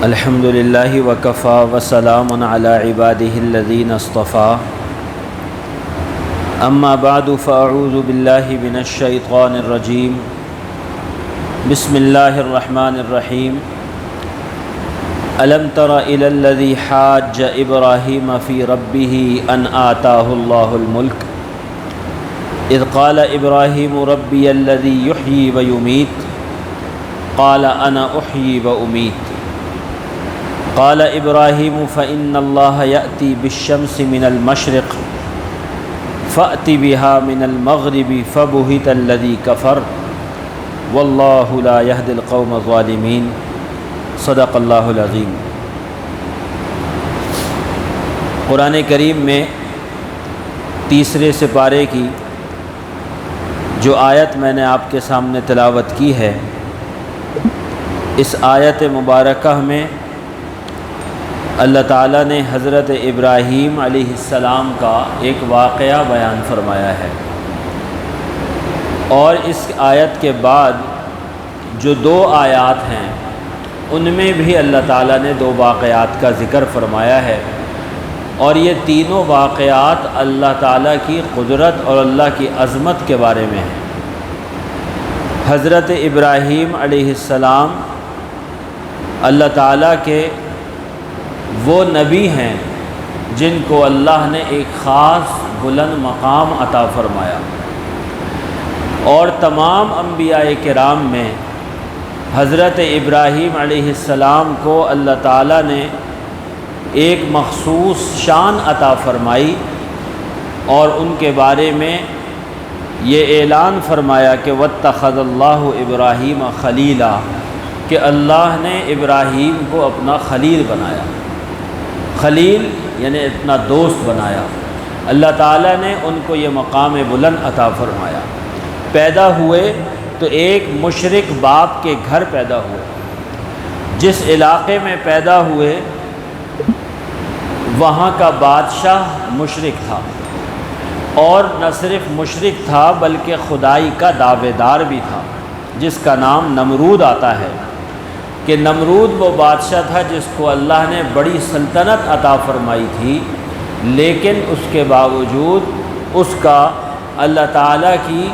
الحمد للہ وکفا وسلام علی عبادہ الذین اصطفیٰ اما بعد فاعوذ باللہ من الشیطان الرجیم بسم اللہ الرحمن الرحیم الم تر الی الذی حاج ابراہیم فی ربہ ان آتاہ اللہ الملک اذ قال ابراہیم ربی الذی یحیی ویمیت قال انا احیی وامیت قال ابراہیم فإن اللہ یأتی بالشمس من المشرق فأت بها من المغرب فبہت الذی کفر واللہ لا یہدی القوم الظالمین صدق اللہ العظیم۔ قرآن کریم میں تیسرے سپارے کی جو آیت میں نے آپ کے سامنے تلاوت کی ہے، اس آیت مبارکہ میں اللہ تعالیٰ نے حضرت ابراہیم علیہ السلام کا ایک واقعہ بیان فرمایا ہے، اور اس آیت کے بعد جو دو آیات ہیں ان میں بھی اللہ تعالیٰ نے دو واقعات کا ذکر فرمایا ہے، اور یہ تینوں واقعات اللہ تعالیٰ کی قدرت اور اللہ کی عظمت کے بارے میں ہیں۔ حضرت ابراہیم علیہ السلام اللہ تعالیٰ کے وہ نبی ہیں جن کو اللہ نے ایک خاص بلند مقام عطا فرمایا، اور تمام انبیاء کرام میں حضرت ابراہیم علیہ السلام کو اللہ تعالیٰ نے ایک مخصوص شان عطا فرمائی، اور ان کے بارے میں یہ اعلان فرمایا کہ واتخذ اللہ ابراہیم خلیلا، کہ اللہ نے ابراہیم کو اپنا خلیل بنایا۔ خلیل یعنی اپنا دوست بنایا۔ اللہ تعالیٰ نے ان کو یہ مقام بلند عطا فرمایا۔ پیدا ہوئے تو ایک مشرک باپ کے گھر پیدا ہوئے۔ جس علاقے میں پیدا ہوئے وہاں کا بادشاہ مشرک تھا، اور نہ صرف مشرک تھا بلکہ خدائی کا دعوے دار بھی تھا، جس کا نام نمرود آتا ہے، کہ نمرود وہ بادشاہ تھا جس کو اللہ نے بڑی سلطنت عطا فرمائی تھی، لیکن اس کے باوجود اس کا اللہ تعالیٰ کی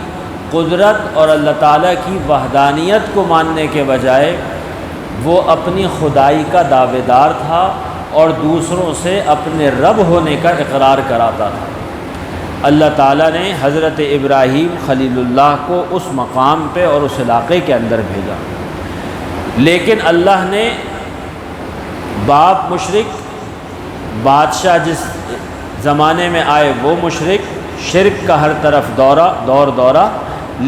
قدرت اور اللہ تعالیٰ کی وحدانیت کو ماننے کے بجائے وہ اپنی خدائی کا دعوے دار تھا، اور دوسروں سے اپنے رب ہونے کا اقرار کراتا تھا۔ اللہ تعالیٰ نے حضرت ابراہیم خلیل اللہ کو اس مقام پہ اور اس علاقے کے اندر بھیجا، لیکن اللہ نے باپ مشرک، بادشاہ جس زمانے میں آئے وہ مشرک، شرک کا ہر طرف دورہ،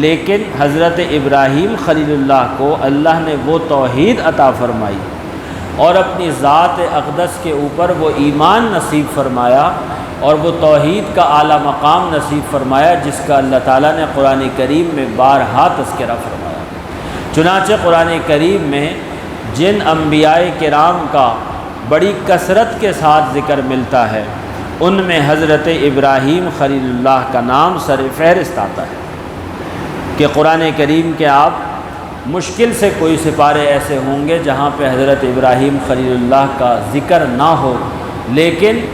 لیکن حضرت ابراہیم خلیل اللہ کو اللہ نے وہ توحید عطا فرمائی، اور اپنی ذات اقدس کے اوپر وہ ایمان نصیب فرمایا، اور وہ توحید کا اعلیٰ مقام نصیب فرمایا، جس کا اللہ تعالیٰ نے قرآن کریم میں بارہا تذکرہ فرمایا۔ چنانچہ قرآن کریم میں جن انبیاء کرام کا بڑی کثرت کے ساتھ ذکر ملتا ہے، ان میں حضرت ابراہیم خلیل اللہ کا نام سر فہرست آتا ہے، کہ قرآن کریم کے آپ مشکل سے کوئی سپارے ایسے ہوں گے جہاں پہ حضرت ابراہیم خلیل اللہ کا ذکر نہ ہو، لیکن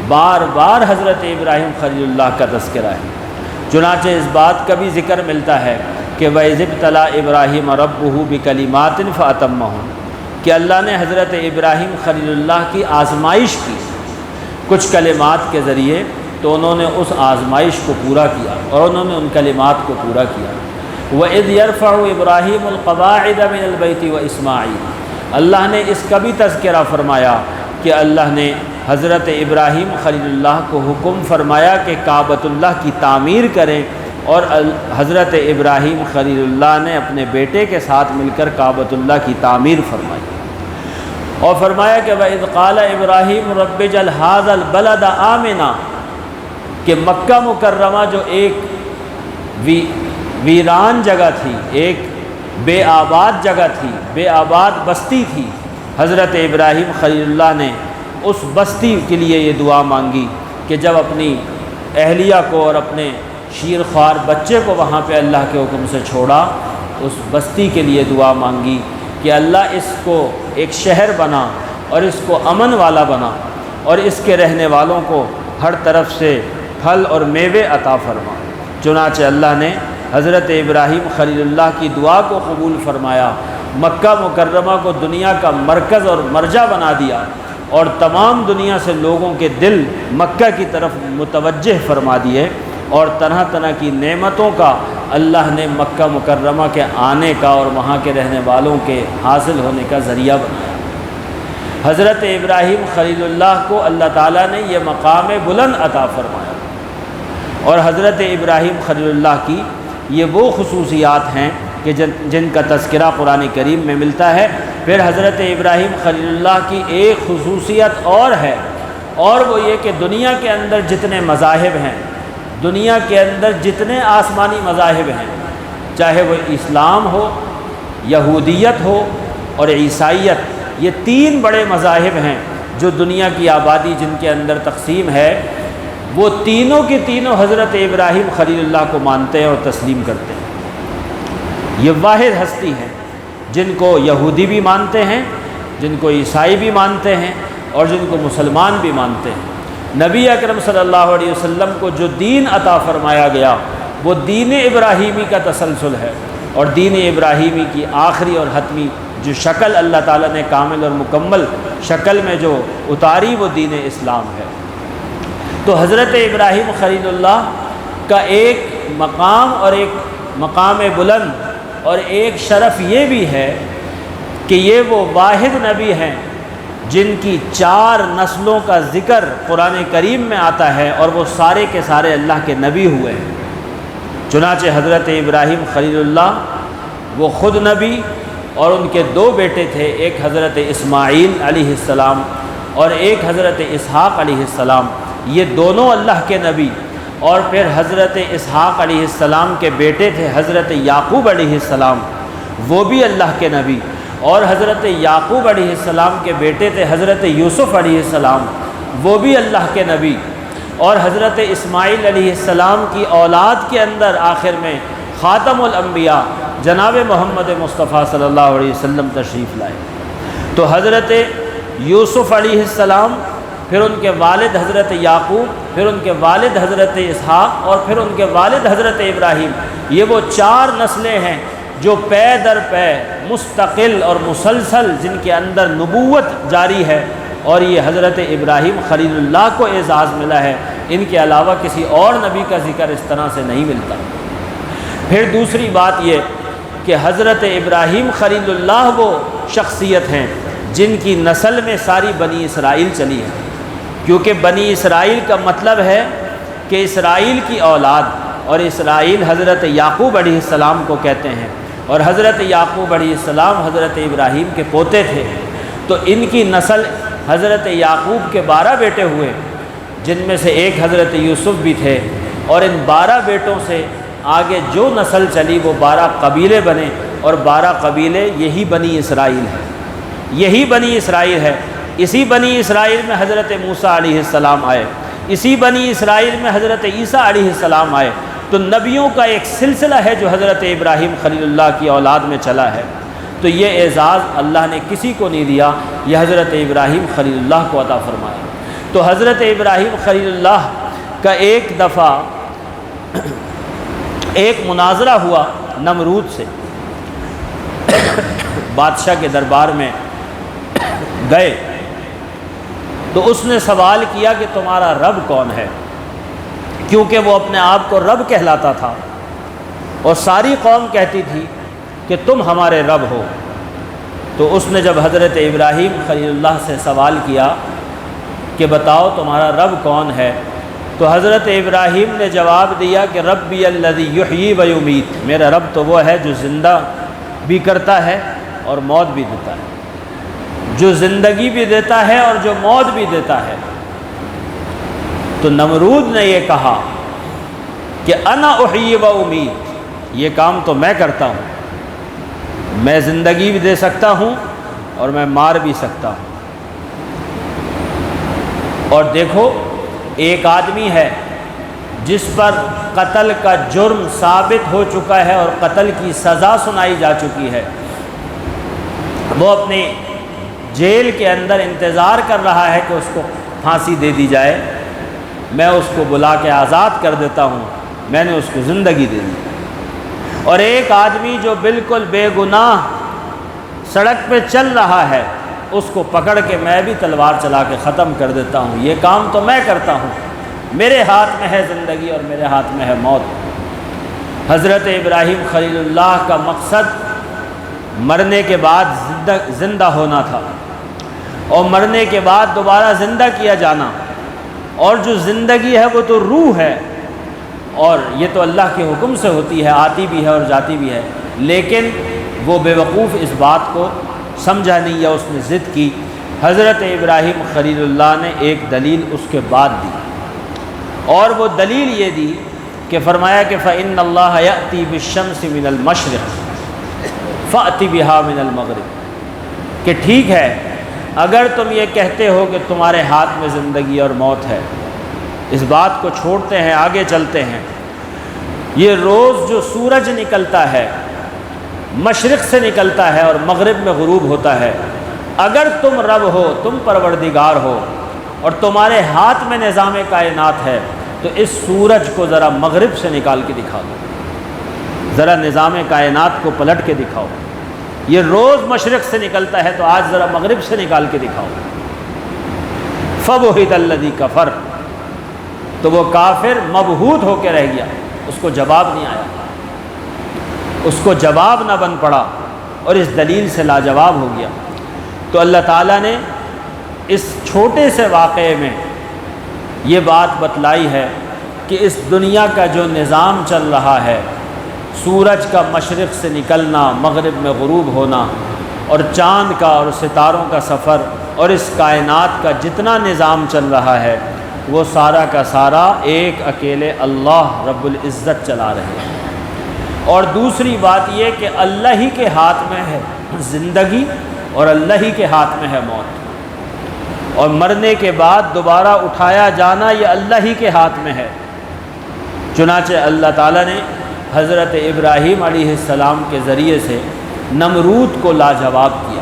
بار بار حضرت ابراہیم خلیل اللہ کا تذکرہ ہے۔ چنانچہ اس بات کا بھی ذکر ملتا ہے کہ وَإِذِ ابْتَلَىٰ إِبْرَاهِيمَ رَبُّهُ بِكَلِمَاتٍ فَأَتَمَّهُنَّ، کہ اللہ نے حضرت ابراہیم خلیل اللہ کی آزمائش کی کچھ کلمات کے ذریعے، تو انہوں نے اس آزمائش کو پورا کیا، اور انہوں نے ان کلمات کو پورا کیا۔ وَإِذْ يَرْفَعُ إِبْرَاهِيمُ الْقَوَاعِدَ مِنَ الْبَيْتِ وَإِسْمَاعِيلُ، اللہ نے اس کا بھی تذکرہ فرمایا کہ اللہ نے حضرت ابراہیم خلیل اللہ کو حکم فرمایا کہ کعبۃ اللہ کی تعمیر کریں، اور حضرت ابراہیم خلیل اللہ نے اپنے بیٹے کے ساتھ مل کر کعبۃ اللہ کی تعمیر فرمائی، اور فرمایا کہ وَإِذْ قَالَ إِبْرَاهِيمُ رَبِّ اجْعَلْ هَٰذَا الْبَلَدَ آمِنًا، کہ مکہ مکرمہ جو ایک ویران جگہ تھی، ایک بے آباد جگہ تھی، بے آباد بستی تھی، حضرت ابراہیم خلیل اللہ نے اس بستی کے لیے یہ دعا مانگی کہ جب اپنی اہلیہ کو اور اپنے شیر خوار بچے کو وہاں پہ اللہ کے حکم سے چھوڑا، اس بستی کے لیے دعا مانگی کہ کہ اللہ اس کو ایک شہر بنا اور اس کو امن والا بنا اور اس کے رہنے والوں کو ہر طرف سے پھل اور میوے عطا فرما۔ چنانچہ اللہ نے حضرت ابراہیم خلیل اللہ کی دعا کو قبول فرمایا، مکہ مکرمہ کو دنیا کا مرکز اور مرجع بنا دیا اور تمام دنیا سے لوگوں کے دل مکہ کی طرف متوجہ فرما دیے، اور طرح طرح کی نعمتوں کا اللہ نے مکہ مکرمہ کے آنے کا اور وہاں کے رہنے والوں کے حاصل ہونے کا ذریعہ بنایا۔ حضرت ابراہیم خلیل اللہ کو اللہ تعالیٰ نے یہ مقام بلند عطا فرمایا، اور حضرت ابراہیم خلیل اللہ کی یہ وہ خصوصیات ہیں کہ جن کا تذکرہ قرآن کریم میں ملتا ہے۔ پھر حضرت ابراہیم خلیل اللہ کی ایک خصوصیت اور ہے، اور وہ یہ کہ دنیا کے اندر جتنے مذاہب ہیں، دنیا کے اندر جتنے آسمانی مذاہب ہیں، چاہے وہ اسلام ہو، یہودیت ہو اور عیسائیت، یہ تین بڑے مذاہب ہیں جو دنیا کی آبادی جن کے اندر تقسیم ہے، وہ تینوں کی تینوں حضرت ابراہیم خلیل اللہ کو مانتے ہیں اور تسلیم کرتے ہیں۔ یہ واحد ہستی ہیں جن کو یہودی بھی مانتے ہیں، جن کو عیسائی بھی مانتے ہیں اور جن کو مسلمان بھی مانتے ہیں۔ نبی اکرم صلی اللہ علیہ وسلم کو جو دین عطا فرمایا گیا وہ دین ابراہیمی کا تسلسل ہے، اور دین ابراہیمی کی آخری اور حتمی جو شکل اللہ تعالیٰ نے کامل اور مکمل شکل میں جو اتاری وہ دین اسلام ہے۔ تو حضرت ابراہیم خلیل اللہ کا ایک مقام اور ایک مقام بلند اور ایک شرف یہ بھی ہے کہ یہ وہ واحد نبی ہیں جن کی 4 نسلوں کا ذکر قرآن کریم میں آتا ہے، اور وہ سارے کے سارے اللہ کے نبی ہوئے ہیں۔ چنانچہ حضرت ابراہیم خلیل اللہ وہ خود نبی، اور ان کے 2 بیٹے تھے، ایک حضرت اسماعیل علیہ السلام اور ایک حضرت اسحاق علیہ السلام، یہ دونوں اللہ کے نبی۔ اور پھر حضرت اسحاق علیہ السلام کے بیٹے تھے حضرت یعقوب علیہ السلام، وہ بھی اللہ کے نبی، اور حضرت یعقوب علیہ السلام کے بیٹے تھے حضرت یوسف علیہ السلام، وہ بھی اللہ کے نبی، اور حضرت اسماعیل علیہ السلام کی اولاد کے اندر آخر میں خاتم الانبیاء جناب محمد مصطفیٰ صلی اللہ علیہ وسلم تشریف لائے۔ تو حضرت یوسف علیہ السلام، پھر ان کے والد حضرت یعقوب، پھر ان کے والد حضرت اسحاق، اور پھر ان کے والد حضرت ابراہیم، یہ وہ 4 نسلیں ہیں جو پے در پے مستقل اور مسلسل جن کے اندر نبوت جاری ہے، اور یہ حضرت ابراہیم خلیل اللہ کو اعزاز ملا ہے، ان کے علاوہ کسی اور نبی کا ذکر اس طرح سے نہیں ملتا۔ پھر دوسری بات یہ کہ حضرت ابراہیم خلیل اللہ وہ شخصیت ہیں جن کی نسل میں ساری بنی اسرائیل چلی ہے، کیونکہ بنی اسرائیل کا مطلب ہے کہ اسرائیل کی اولاد، اور اسرائیل حضرت یعقوب علیہ السلام کو کہتے ہیں، اور حضرت یعقوب علیہ السلام حضرت ابراہیم کے پوتے تھے، تو ان کی نسل حضرت یعقوب کے 12 بیٹے ہوئے، جن میں سے ایک حضرت یوسف بھی تھے، اور ان 12 بیٹوں سے آگے جو نسل چلی وہ 12 قبیلے بنے، اور 12 قبیلے یہی بنی اسرائیل ہے، یہی بنی اسرائیل ہے۔ اسی بنی اسرائیل میں حضرت موسیٰ علیہ السلام آئے، اسی بنی اسرائیل میں حضرت عیسیٰ علیہ السلام آئے، تو نبیوں کا ایک سلسلہ ہے جو حضرت ابراہیم خلیل اللہ کی اولاد میں چلا ہے۔ تو یہ اعزاز اللہ نے کسی کو نہیں دیا، یہ حضرت ابراہیم خلیل اللہ کو عطا فرمایا۔ تو حضرت ابراہیم خلیل اللہ کا ایک دفعہ ایک مناظرہ ہوا نمرود سے، بادشاہ کے دربار میں گئے تو اس نے سوال کیا کہ تمہارا رب کون ہے، کیونکہ وہ اپنے آپ کو رب کہلاتا تھا، اور ساری قوم کہتی تھی کہ تم ہمارے رب ہو۔ تو اس نے جب حضرت ابراہیم خلیل اللہ سے سوال کیا کہ بتاؤ تمہارا رب کون ہے، تو حضرت ابراہیم نے جواب دیا کہ ربی الذی یحیی و یمیت، میرا رب تو وہ ہے جو زندہ بھی کرتا ہے اور موت بھی دیتا ہے، جو زندگی بھی دیتا ہے اور جو موت بھی دیتا ہے۔ تو نمرود نے یہ کہا کہ انا احیی و امیت، یہ کام تو میں کرتا ہوں، میں زندگی بھی دے سکتا ہوں اور میں مار بھی سکتا ہوں۔ اور دیکھو ایک آدمی ہے جس پر قتل کا جرم ثابت ہو چکا ہے اور قتل کی سزا سنائی جا چکی ہے، وہ اپنے جیل کے اندر انتظار کر رہا ہے کہ اس کو پھانسی دے دی جائے، میں اس کو بلا کے آزاد کر دیتا ہوں، میں نے اس کو زندگی دے دی۔ اور ایک آدمی جو بالکل بے گناہ سڑک پہ چل رہا ہے، اس کو پکڑ کے میں بھی تلوار چلا کے ختم کر دیتا ہوں، یہ کام تو میں کرتا ہوں، میرے ہاتھ میں ہے زندگی اور میرے ہاتھ میں ہے موت۔ حضرت ابراہیم خلیل اللہ کا مقصد مرنے کے بعد زندہ ہونا تھا، اور مرنے کے بعد دوبارہ زندہ کیا جانا، اور جو زندگی ہے وہ تو روح ہے، اور یہ تو اللہ کے حکم سے ہوتی ہے، آتی بھی ہے اور جاتی بھی ہے، لیکن وہ بے وقوف اس بات کو سمجھا نہیں یا اس نے ضد کی۔ حضرت ابراہیم خلیل اللہ نے ایک دلیل اس کے بعد دی، اور وہ دلیل یہ دی کہ فرمایا کہ فَإِنَّ اللَّهَ يَأْتِي بِالشَّمْسِ مِنَ الْمَشْرِقِ فَأْتِ بِهَا مِنَ الْمَغْرِبِ، کہ ٹھیک ہے اگر تم یہ کہتے ہو کہ تمہارے ہاتھ میں زندگی اور موت ہے، اس بات کو چھوڑتے ہیں، آگے چلتے ہیں۔ یہ روز جو سورج نکلتا ہے مشرق سے نکلتا ہے اور مغرب میں غروب ہوتا ہے، اگر تم رب ہو، تم پروردگار ہو، اور تمہارے ہاتھ میں نظام کائنات ہے، تو اس سورج کو ذرا مغرب سے نکال کے دکھا دو، ذرا نظام کائنات کو پلٹ کے دکھاؤ۔ یہ روز مشرق سے نکلتا ہے تو آج ذرا مغرب سے نکال کے دکھاؤ۔ فَبُہِتَ الَّذِي كَفَرَ، تو وہ کافر مبہوت ہو کے رہ گیا، اس کو جواب نہیں آیا، اس کو جواب نہ بن پڑا، اور اس دلیل سے لاجواب ہو گیا۔ تو اللہ تعالیٰ نے اس چھوٹے سے واقعے میں یہ بات بتلائی ہے کہ اس دنیا کا جو نظام چل رہا ہے، سورج کا مشرق سے نکلنا، مغرب میں غروب ہونا، اور چاند کا اور ستاروں کا سفر، اور اس کائنات کا جتنا نظام چل رہا ہے، وہ سارا کا سارا ایک اکیلے اللہ رب العزت چلا رہے ہیں۔ اور دوسری بات یہ کہ اللہ ہی کے ہاتھ میں ہے زندگی، اور اللہ ہی کے ہاتھ میں ہے موت، اور مرنے کے بعد دوبارہ اٹھایا جانا یہ اللہ ہی کے ہاتھ میں ہے۔ چنانچہ اللہ تعالیٰ نے حضرت ابراہیم علیہ السلام کے ذریعے سے نمرود کو لاجواب کیا۔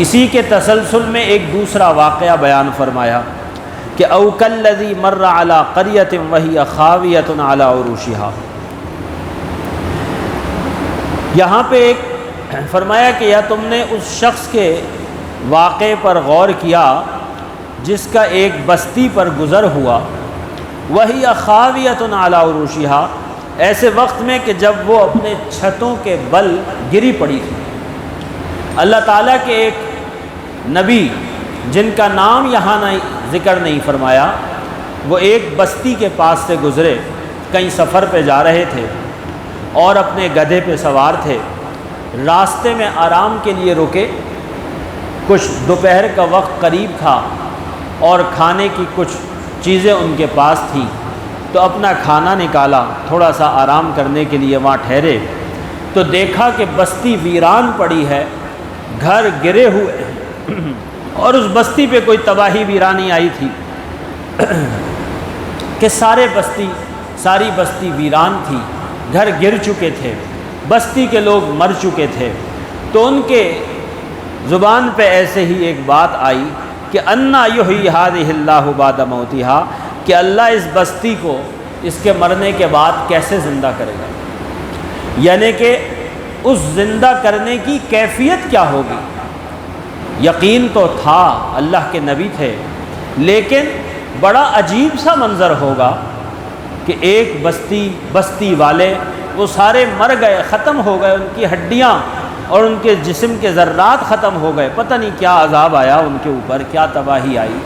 اسی کے تسلسل میں ایک دوسرا واقعہ بیان فرمایا کہ او کالذی مر علی قریۃ وہی خاویۃ علی عروشها، یہاں پہ ایک فرمایا کہ یا تم نے اس شخص کے واقعے پر غور کیا جس کا ایک بستی پر گزر ہوا، وہی خاویۃ علی عروشها، ایسے وقت میں کہ جب وہ اپنے چھتوں کے بل گری پڑی تھی۔ اللہ تعالیٰ کے ایک نبی جن کا نام یہاں ذکر نہیں فرمایا، وہ ایک بستی کے پاس سے گزرے، کہیں سفر پہ جا رہے تھے اور اپنے گدھے پہ سوار تھے، راستے میں آرام کے لیے رکے، کچھ دوپہر کا وقت قریب تھا اور کھانے کی کچھ چیزیں ان کے پاس تھیں، تو اپنا کھانا نکالا، تھوڑا سا آرام کرنے کے لیے وہاں ٹھہرے، تو دیکھا کہ بستی ویران پڑی ہے، گھر گرے ہوئے ہیں، اور اس بستی پہ کوئی تباہی ویرانی آئی تھی کہ ساری بستی ویران تھی، گھر گر چکے تھے، بستی کے لوگ مر چکے تھے۔ تو ان کے زبان پہ ایسے ہی ایک بات آئی کہ انا یحیی ہذہ اللہ بعد موتہا، کہ اللہ اس بستی کو اس کے مرنے کے بعد کیسے زندہ کرے گا، یعنی کہ اس زندہ کرنے کی کیفیت کیا ہوگی۔ یقین تو تھا، اللہ کے نبی تھے، لیکن بڑا عجیب سا منظر ہوگا کہ ایک بستی والے وہ سارے مر گئے، ختم ہو گئے، ان کی ہڈیاں اور ان کے جسم کے ذرات ختم ہو گئے، پتہ نہیں کیا عذاب آیا ان کے اوپر، کیا تباہی آئی،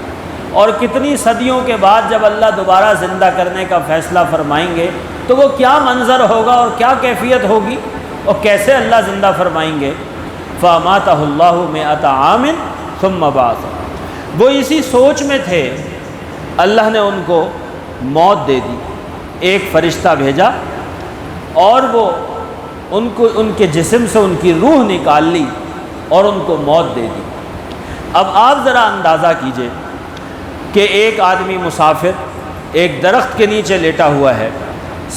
اور کتنی صدیوں کے بعد جب اللہ دوبارہ زندہ کرنے کا فیصلہ فرمائیں گے تو وہ کیا منظر ہوگا اور کیا کیفیت ہوگی اور کیسے اللہ زندہ فرمائیں گے۔ فَأَمَاتَهُ اللَّهُ مِائَةَ عَامٍ ثُمَّ بَعَثَهُ، وہ اسی سوچ میں تھے، اللہ نے ان کو موت دے دی، ایک فرشتہ بھیجا اور وہ ان کے جسم سے ان کی روح نکال لی اور ان کو موت دے دی۔ اب آپ ذرا اندازہ کیجئے کہ ایک آدمی مسافر ایک درخت کے نیچے لیٹا ہوا ہے،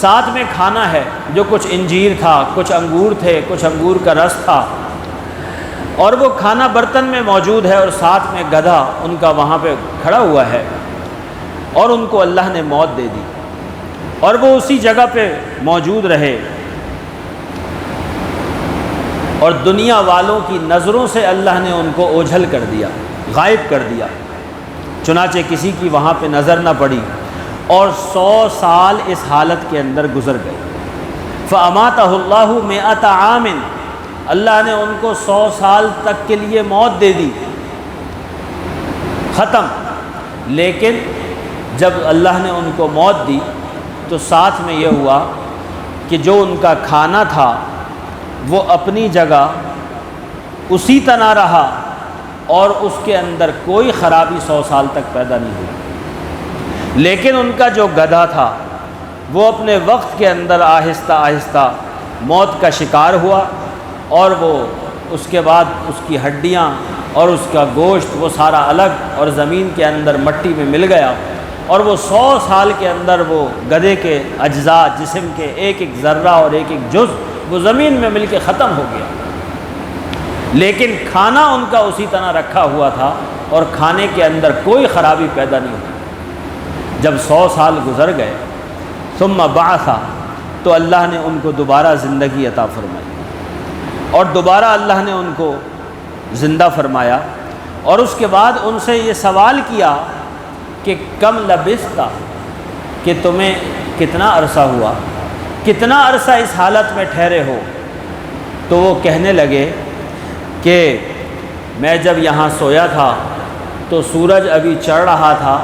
ساتھ میں کھانا ہے جو کچھ انجیر تھا، کچھ انگور تھے، کچھ انگور کا رس تھا، اور وہ کھانا برتن میں موجود ہے اور ساتھ میں گدھا ان کا وہاں پہ کھڑا ہوا ہے، اور ان کو اللہ نے موت دے دی اور وہ اسی جگہ پہ موجود رہے، اور دنیا والوں کی نظروں سے اللہ نے ان کو اوجھل کر دیا، غائب کر دیا، چنانچہ کسی کی وہاں پہ نظر نہ پڑی، اور 100 سال اس حالت کے اندر گزر گئے۔ فَأَمَاتَهُ اللَّهُ مِئَةَ عَامٍ، اللہ نے ان کو 100 سال تک کے لیے موت دے دی، ختم۔ لیکن جب اللہ نے ان کو موت دی تو ساتھ میں یہ ہوا کہ جو ان کا کھانا تھا وہ اپنی جگہ اسی طرح رہا، اور اس کے اندر کوئی خرابی 100 سال تک پیدا نہیں ہوئی۔ لیکن ان کا جو گدھا تھا وہ اپنے وقت کے اندر آہستہ آہستہ موت کا شکار ہوا، اور وہ اس کے بعد اس کی ہڈیاں اور اس کا گوشت وہ سارا الگ اور زمین کے اندر مٹی میں مل گیا، اور وہ 100 سال کے اندر وہ گدھے کے اجزاء، جسم کے ایک ایک ذرہ اور ایک ایک جز وہ زمین میں مل کے ختم ہو گیا، لیکن کھانا ان کا اسی طرح رکھا ہوا تھا اور کھانے کے اندر کوئی خرابی پیدا نہیں ہوئی۔ جب 100 سال گزر گئے، ثم بعث، تو اللہ نے ان کو دوبارہ زندگی عطا فرمائی، اور دوبارہ اللہ نے ان کو زندہ فرمایا، اور اس کے بعد ان سے یہ سوال کیا کہ کم لبثت، کہ تمہیں کتنا عرصہ ہوا، کتنا عرصہ اس حالت میں ٹھہرے ہو؟ تو وہ کہنے لگے کہ میں جب یہاں سویا تھا تو سورج ابھی چڑھ رہا تھا،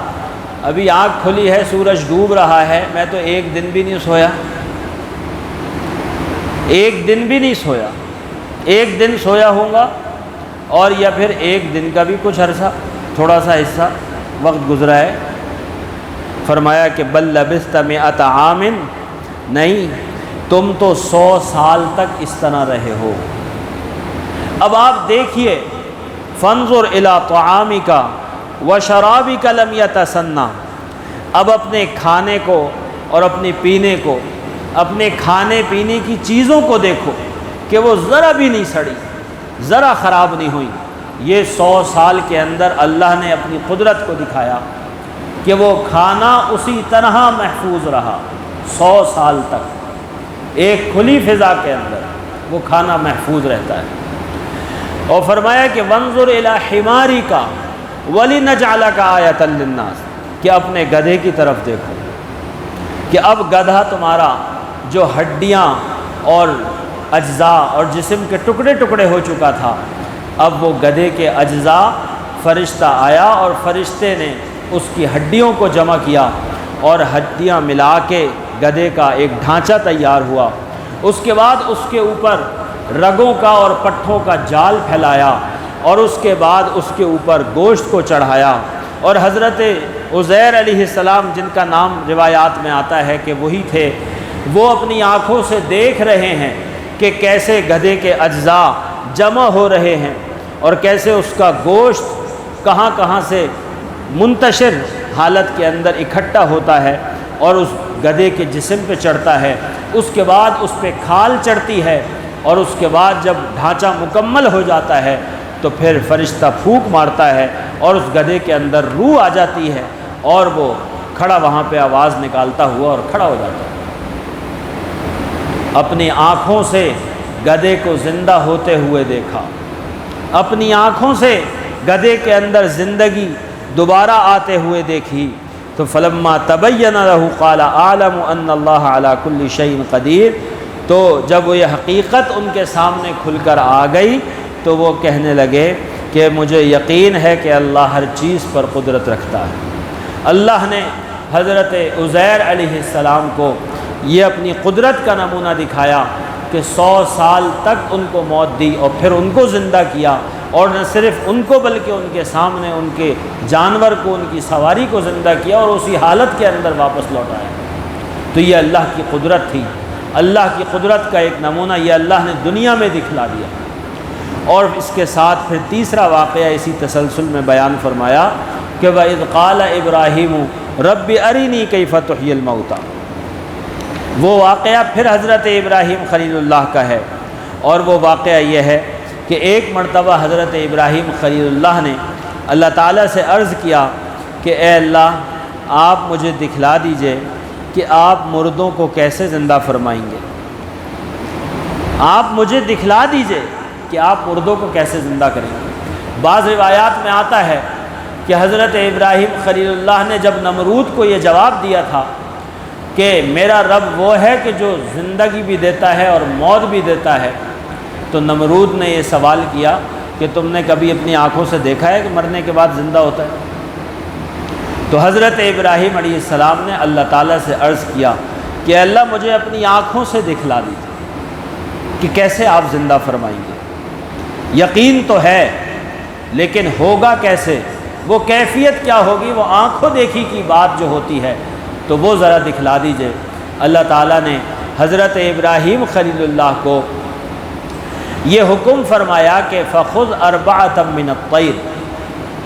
ابھی آنکھ کھلی ہے، سورج ڈوب رہا ہے، میں تو ایک دن بھی نہیں سویا، ایک دن بھی نہیں سویا، ایک دن سویا ہوں گا، اور یا پھر ایک دن کا بھی کچھ عرصہ، تھوڑا سا حصہ وقت گزرا ہے۔ فرمایا کہ بل لبثت 100 عام، نہیں، تم تو 100 سال تک اس طرح رہے ہو۔ اب آپ دیکھیے، فانظر الی طعامک وشرابک لم یتسنہ، اب اپنے کھانے کو اور اپنے پینے کو، اپنے کھانے پینے کی چیزوں کو دیکھو کہ وہ ذرا بھی نہیں سڑی، ذرا خراب نہیں ہوئی۔ یہ 100 سال کے اندر اللہ نے اپنی قدرت کو دکھایا کہ وہ کھانا اسی طرح محفوظ رہا 100 سال تک، ایک کھلی فضا کے اندر وہ کھانا محفوظ رہتا ہے۔ اور فرمایا کہ وانظر الی حمارک ولنجعلک آیۃ للناس، کہ اپنے گدھے کی طرف دیکھو کہ اب گدھا تمہارا جو ہڈیاں اور اجزاء اور جسم کے ٹکڑے ٹکڑے ہو چکا تھا، اب وہ گدھے کے اجزاء، فرشتہ آیا اور فرشتے نے اس کی ہڈیوں کو جمع کیا، اور ہڈیاں ملا کے گدھے کا ایک ڈھانچہ تیار ہوا۔ اس کے بعد اس کے اوپر رگوں کا اور پٹھوں کا جال پھیلایا، اور اس کے بعد اس کے اوپر گوشت کو چڑھایا، اور حضرت عزیر علیہ السلام، جن کا نام روایات میں آتا ہے کہ وہی تھے، وہ اپنی آنکھوں سے دیکھ رہے ہیں کہ کیسے گدھے کے اجزاء جمع ہو رہے ہیں، اور کیسے اس کا گوشت کہاں کہاں سے منتشر حالت کے اندر اکٹھا ہوتا ہے اور اس گدھے کے جسم پہ چڑھتا ہے۔ اس کے بعد اس پہ کھال چڑھتی ہے، اور اس کے بعد جب ڈھانچہ مکمل ہو جاتا ہے تو پھر فرشتہ پھونک مارتا ہے اور اس گدھے کے اندر روح آ جاتی ہے، اور وہ کھڑا وہاں پہ آواز نکالتا ہوا اور کھڑا ہو جاتا ہے۔ اپنی آنکھوں سے گدھے کو زندہ ہوتے ہوئے دیکھا، اپنی آنکھوں سے گدھے کے اندر زندگی دوبارہ آتے ہوئے دیکھی، تو فلما تبین لہ قال اعلم ان اللہ علی کل شیء قدیر، تو جب وہ یہ حقیقت ان کے سامنے کھل کر آ گئی تو وہ کہنے لگے کہ مجھے یقین ہے کہ اللہ ہر چیز پر قدرت رکھتا ہے۔ اللہ نے حضرت عزیر علیہ السلام کو یہ اپنی قدرت کا نمونہ دکھایا کہ 100 سال تک ان کو موت دی اور پھر ان کو زندہ کیا، اور نہ صرف ان کو بلکہ ان کے سامنے ان کے جانور کو، ان کی سواری کو زندہ کیا اور اسی حالت کے اندر واپس لوٹایا۔ تو یہ اللہ کی قدرت تھی، اللہ کی قدرت کا ایک نمونہ یہ اللہ نے دنیا میں دکھلا دیا۔ اور اس کے ساتھ پھر تیسرا واقعہ اسی تسلسل میں بیان فرمایا کہ وَإِذْ قَالَ إِبْرَاهِيمُ رَبِّ أَرِنِي كَيْفَ تُحْيِي الْمَوْتَى، وہ واقعہ پھر حضرت ابراہیم خلیل اللہ کا ہے، اور وہ واقعہ یہ ہے کہ ایک مرتبہ حضرت ابراہیم خلیل اللہ نے اللہ تعالیٰ سے عرض کیا کہ اے اللہ آپ مجھے دکھلا دیجئے کہ آپ مردوں کو کیسے زندہ فرمائیں گے، آپ مجھے دکھلا دیجئے کہ آپ مردوں کو کیسے زندہ کریں گے۔ بعض روایات میں آتا ہے کہ حضرت ابراہیم خلیل اللہ نے جب نمرود کو یہ جواب دیا تھا کہ میرا رب وہ ہے کہ جو زندگی بھی دیتا ہے اور موت بھی دیتا ہے، تو نمرود نے یہ سوال کیا کہ تم نے کبھی اپنی آنکھوں سے دیکھا ہے کہ مرنے کے بعد زندہ ہوتا ہے؟ تو حضرت ابراہیم علیہ السلام نے اللہ تعالیٰ سے عرض کیا کہ اللہ مجھے اپنی آنکھوں سے دکھلا دیجیے کہ کیسے آپ زندہ فرمائیں گے۔ یقین تو ہے لیکن ہوگا کیسے، وہ کیفیت کیا ہوگی، وہ آنکھوں دیکھی کی بات جو ہوتی ہے تو وہ ذرا دکھلا دیجئے۔ اللہ تعالیٰ نے حضرت ابراہیم خلیل اللہ کو یہ حکم فرمایا کہ فخذ اربعۃ من الطیر،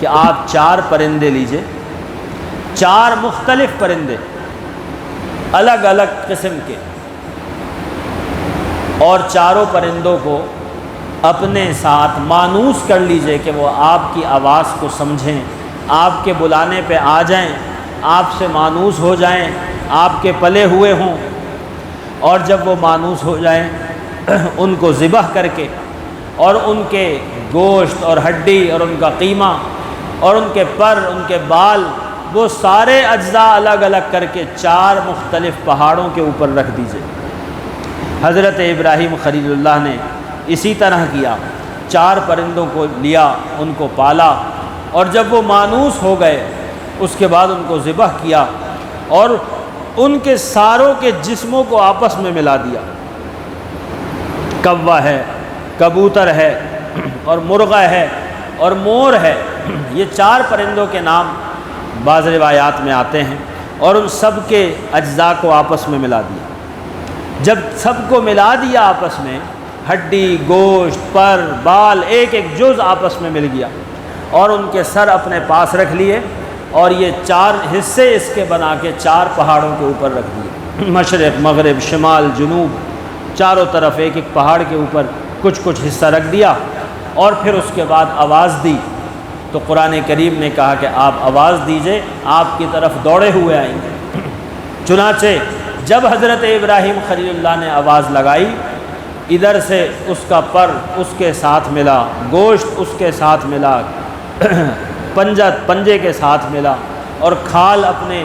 کہ آپ 4 پرندے لیجئے، 4 مختلف پرندے الگ الگ قسم کے، اور چاروں پرندوں کو اپنے ساتھ مانوس کر لیجئے کہ وہ آپ کی آواز کو سمجھیں، آپ کے بلانے پہ آ جائیں، آپ سے مانوس ہو جائیں، آپ کے پلے ہوئے ہوں، اور جب وہ مانوس ہو جائیں ان کو ذبح کر کے اور ان کے گوشت اور ہڈی اور ان کا قیمہ اور ان کے پر، ان کے بال، وہ سارے اجزاء الگ الگ کر کے 4 مختلف پہاڑوں کے اوپر رکھ دیجئے۔ حضرت ابراہیم خلیل اللہ نے اسی طرح کیا، 4 پرندوں کو لیا، ان کو پالا، اور جب وہ مانوس ہو گئے اس کے بعد ان کو ذبح کیا اور ان کے ساروں کے جسموں کو آپس میں ملا دیا۔ کوا ہے، کبوتر ہے، اور مرغہ ہے، اور مور ہے، یہ 4 پرندوں کے نام بعض روایات میں آتے ہیں، اور ان سب کے اجزاء کو آپس میں ملا دیا۔ جب سب کو ملا دیا آپس میں، ہڈی، گوشت، پر، بال، ایک ایک جز آپس میں مل گیا، اور ان کے سر اپنے پاس رکھ لیے، اور یہ 4 حصے اس کے بنا کے 4 پہاڑوں کے اوپر رکھ دیے، مشرق، مغرب، شمال، جنوب، چاروں طرف ایک ایک پہاڑ کے اوپر کچھ کچھ حصہ رکھ دیا، اور پھر اس کے بعد آواز دی۔ تو قرآن کریم نے کہا کہ آپ آواز دیجئے، آپ کی طرف دوڑے ہوئے آئیں گے۔ چنانچہ جب حضرت ابراہیم خلیل اللہ نے آواز لگائی، ادھر سے اس کا پر اس کے ساتھ ملا، گوشت اس کے ساتھ ملا، پنجے کے ساتھ ملا، اور کھال اپنے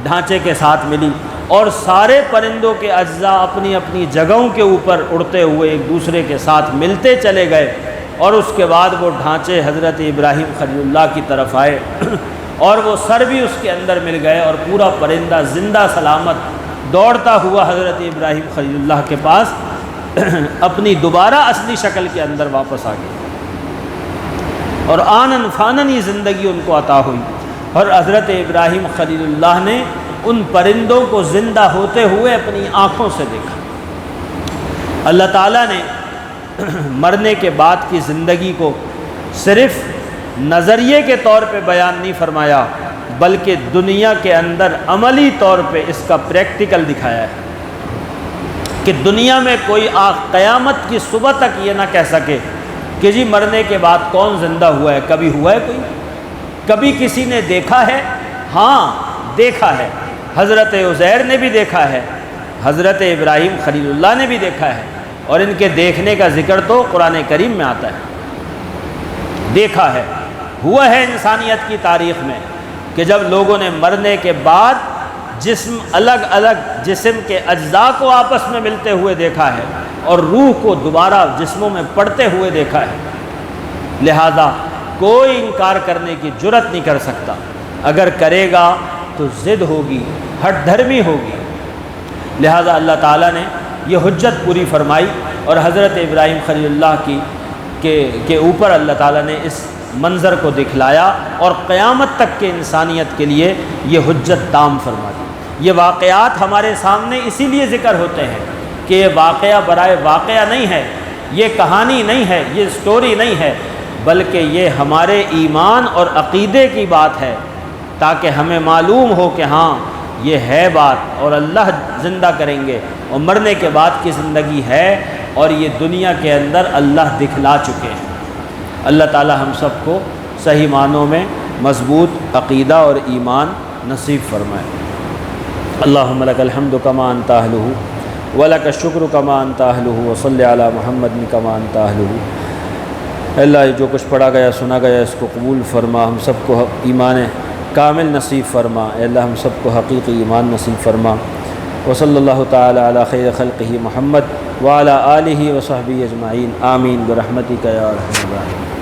ڈھانچے کے ساتھ ملی، اور سارے پرندوں کے اجزاء اپنی اپنی جگہوں کے اوپر اڑتے ہوئے ایک دوسرے کے ساتھ ملتے چلے گئے، اور اس کے بعد وہ ڈھانچے حضرت ابراہیم خلیل اللہ کی طرف آئے اور وہ سر بھی اس کے اندر مل گئے، اور پورا پرندہ زندہ سلامت دوڑتا ہوا حضرت ابراہیم خلیل اللہ کے پاس اپنی دوبارہ اصلی شکل کے اندر واپس آ گیا، اور آنن فانن یہ زندگی ان کو عطا ہوئی، اور حضرت ابراہیم خلیل اللہ نے ان پرندوں کو زندہ ہوتے ہوئے اپنی آنکھوں سے دیکھا۔ اللہ تعالیٰ نے مرنے کے بعد کی زندگی کو صرف نظریے کے طور پہ بیان نہیں فرمایا، بلکہ دنیا کے اندر عملی طور پہ اس کا پریکٹیکل دکھایا ہے کہ دنیا میں کوئی قیامت کی صبح تک یہ نہ کہہ سکے کہ جی مرنے کے بعد کون زندہ ہوا ہے۔ کبھی ہوا ہے کوئی؟ کبھی کسی نے دیکھا ہے؟ ہاں دیکھا ہے، حضرت عزیر نے بھی دیکھا ہے، حضرت ابراہیم خلیل اللہ نے بھی دیکھا ہے، اور ان کے دیکھنے کا ذکر تو قرآن کریم میں آتا ہے۔ دیکھا ہے، ہوا ہے انسانیت کی تاریخ میں کہ جب لوگوں نے مرنے کے بعد جسم الگ الگ جسم کے اجزاء کو آپس میں ملتے ہوئے دیکھا ہے، اور روح کو دوبارہ جسموں میں پڑتے ہوئے دیکھا ہے۔ لہذا کوئی انکار کرنے کی جرت نہیں کر سکتا، اگر کرے گا تو ضد ہوگی، ہٹ دھرمی ہوگی۔ لہذا اللہ تعالیٰ نے یہ حجت پوری فرمائی، اور حضرت ابراہیم خلیل اللہ کے اوپر اللہ تعالیٰ نے اس منظر کو دکھلایا، اور قیامت تک کے انسانیت کے لیے یہ حجت تام فرما دی۔ یہ واقعات ہمارے سامنے اسی لیے ذکر ہوتے ہیں کہ یہ واقعہ برائے واقعہ نہیں ہے، یہ کہانی نہیں ہے، یہ سٹوری نہیں ہے، بلکہ یہ ہمارے ایمان اور عقیدے کی بات ہے، تاکہ ہمیں معلوم ہو کہ ہاں یہ ہے بات، اور اللہ زندہ کریں گے، اور مرنے کے بعد کی زندگی ہے، اور یہ دنیا کے اندر اللہ دکھلا چکے ہیں۔ اللہ تعالی ہم سب کو صحیح معنوں میں مضبوط عقیدہ اور ایمان نصیب فرمائے۔ اللہم لک الحمد کما انت اہلہ ولک الشکر کما انت اہلہ وصلی علی محمد کما انت اہلہ۔ اللہ جو کچھ پڑھا گیا سنا گیا اس کو قبول فرما، ہم سب کو ایمان کامل نصیب فرما۔ اے اللہ ہم سب کو حقیقی ایمان نصیب فرما۔ وصلی اللہ تعالی علی خیر خلقہ محمد وعلی آلہ وصحبہ اجمعین، آمین برحمتک یا ارحم الراحمین۔